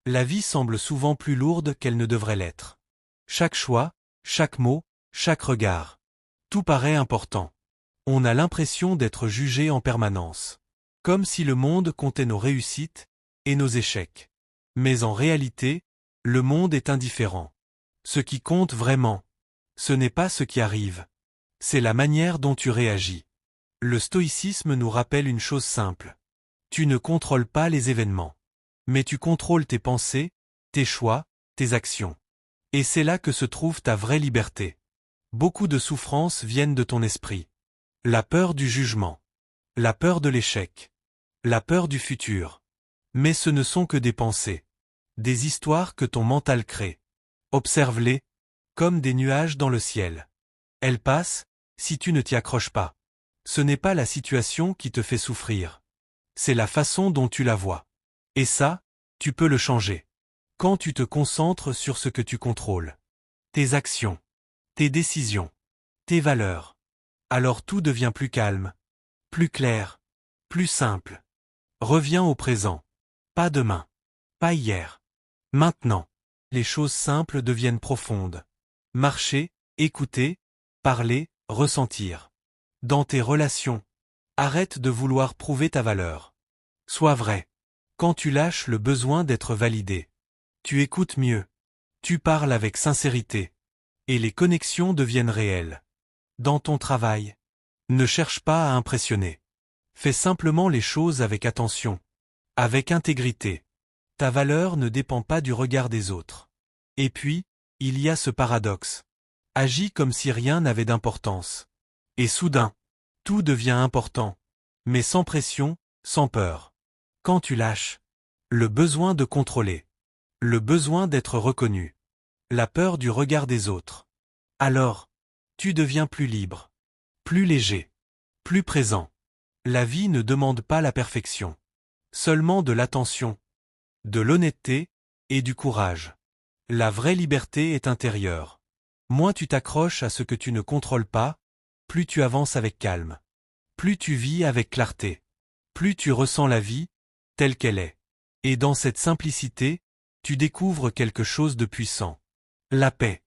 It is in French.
La vie semble souvent plus lourde qu'elle ne devrait l'être. Chaque choix, chaque mot, chaque regard. Tout paraît important. On a l'impression d'être jugé en permanence. Comme si le monde comptait nos réussites et nos échecs. Mais en réalité, le monde est indifférent. Ce qui compte vraiment, ce n'est pas ce qui arrive. C'est la manière dont tu réagis. Le stoïcisme nous rappelle une chose simple. Tu ne contrôles pas les événements. Mais tu contrôles tes pensées, tes choix, tes actions. Et c'est là que se trouve ta vraie liberté. Beaucoup de souffrances viennent de ton esprit. La peur du jugement. La peur de l'échec. La peur du futur. Mais ce ne sont que des pensées. Des histoires que ton mental crée. Observe-les, comme des nuages dans le ciel. Elles passent, si tu ne t'y accroches pas. Ce n'est pas la situation qui te fait souffrir. C'est la façon dont tu la vois. Et ça, tu peux le changer. Quand tu te concentres sur ce que tu contrôles. Tes actions. Tes décisions. Tes valeurs. Alors tout devient plus calme. Plus clair. Plus simple. Reviens au présent. Pas demain. Pas hier. Maintenant. Les choses simples deviennent profondes. Marcher, écouter, parler, ressentir. Dans tes relations. Arrête de vouloir prouver ta valeur. Sois vrai. Quand tu lâches le besoin d'être validé. Tu écoutes mieux. Tu parles avec sincérité. Et les connexions deviennent réelles. Dans ton travail. Ne cherche pas à impressionner. Fais simplement les choses avec attention. Avec intégrité. Ta valeur ne dépend pas du regard des autres. Et puis, il y a ce paradoxe. Agis comme si rien n'avait d'importance. Et soudain, tout devient important. Mais sans pression, sans peur. Quand tu lâches. Le besoin de contrôler. Le besoin d'être reconnu. La peur du regard des autres. Alors, tu deviens plus libre. Plus léger. Plus présent. La vie ne demande pas la perfection. Seulement de l'attention. De l'honnêteté et du courage. La vraie liberté est intérieure. Moins tu t'accroches à ce que tu ne contrôles pas, plus tu avances avec calme. Plus tu vis avec clarté. Plus tu ressens la vie, telle qu'elle est. Et dans cette simplicité, tu découvres quelque chose de puissant. La paix.